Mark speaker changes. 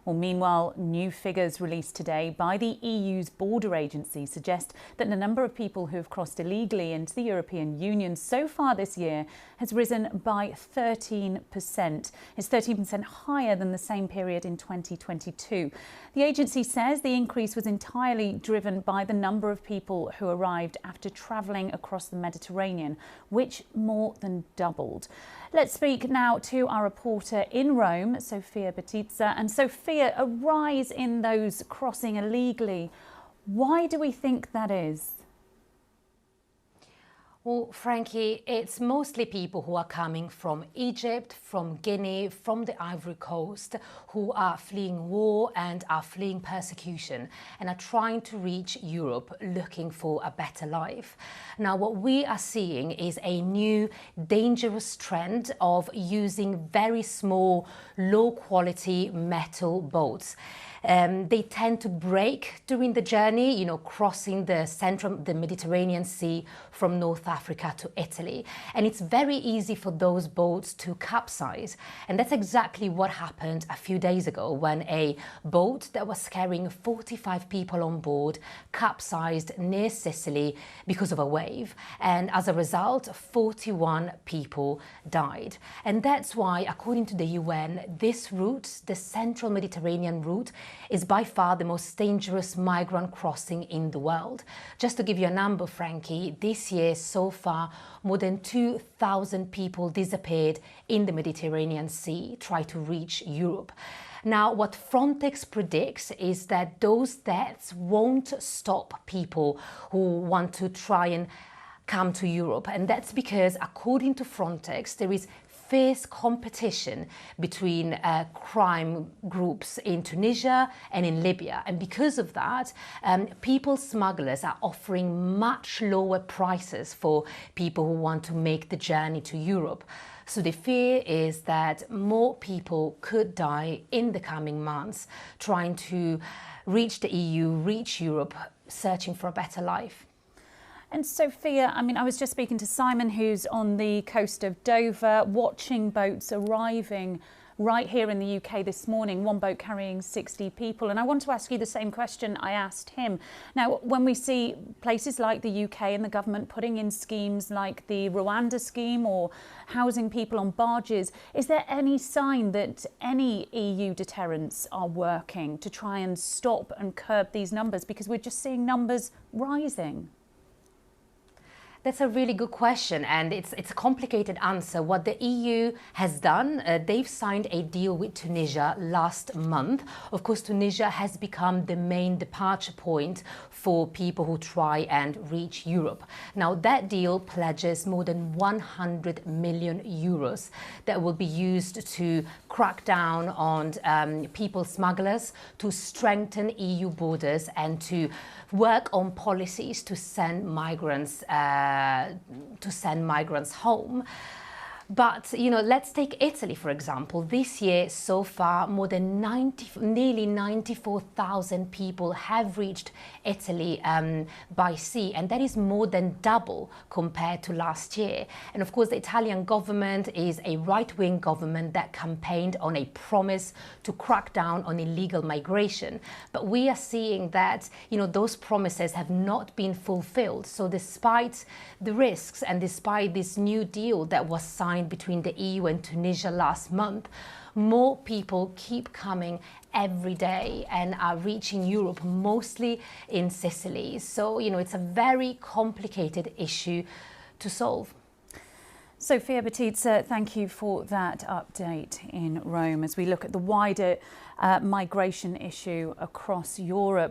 Speaker 1: Well, meanwhile, new figures released today by the EU's border agency suggest that the number of people who have crossed illegally into the European Union so far this year has risen by 13%. It's 13% higher than the same period in 2022. The agency says the increase was entirely driven by the number of people who arrived after travelling across the Mediterranean, which more than doubled. Let's speak now to our reporter in Rome, Sofia Bettiza. And Sofia, a rise in those crossing illegally. Why do we think that is?
Speaker 2: Well, Frankie, it's mostly people who are coming from Egypt, from Guinea, from the Ivory Coast, who are fleeing war and are fleeing persecution and are trying to reach Europe looking for a better life. Now, what we are seeing is a new dangerous trend of using very small, low-quality metal boats. They tend to break during the journey, crossing the Mediterranean Sea from North Africa to Italy. And it's very easy for those boats to capsize. And that's exactly what happened a few days ago when a boat that was carrying 45 people on board capsized near Sicily because of a wave. And as a result, 41 people died. And that's why, according to the UN, this route, the central Mediterranean route, is by far the most dangerous migrant crossing in the world. Just to give you a number, Frankie, this year so far, more than 2,000 people disappeared in the Mediterranean Sea, trying to reach Europe. Now, what Frontex predicts is that those deaths won't stop people who want to try and come to Europe. And that's because, according to Frontex, there is fierce competition between crime groups in Tunisia and in Libya. And because of that, people smugglers are offering much lower prices for people who want to make the journey to Europe. So the fear is that more people could die in the coming months trying to reach the EU, reach Europe, searching for a better life.
Speaker 1: And Sofia, I was just speaking to Simon, who's on the coast of Dover, watching boats arriving right here in the UK this morning, one boat carrying 60 people. And I want to ask you the same question I asked him. Now, when we see places like the UK and the government putting in schemes like the Rwanda scheme or housing people on barges, is there any sign that any EU deterrents are working to try and stop and curb these numbers? Because we're just seeing numbers rising.
Speaker 2: That's a really good question, and it's a complicated answer. What the EU has done, they've signed a deal with Tunisia last month. Of course, Tunisia has become the main departure point for people who try and reach Europe. Now, that deal pledges more than 100 million euros that will be used to crack down on people smugglers, to strengthen EU borders, and to work on policies to send migrants home. But, let's take Italy, for example. This year, so far, more than nearly 94,000 people have reached Italy by sea. And that is more than double compared to last year. And of course, the Italian government is a right-wing government that campaigned on a promise to crack down on illegal migration. But we are seeing that, those promises have not been fulfilled. So despite the risks and despite this new deal that was signed between the EU and Tunisia last month, more people keep coming every day and are reaching Europe, mostly in Sicily. So, it's a very complicated issue to solve.
Speaker 1: Sofia Bettiza, thank you for that update in Rome as we look at the wider migration issue across Europe.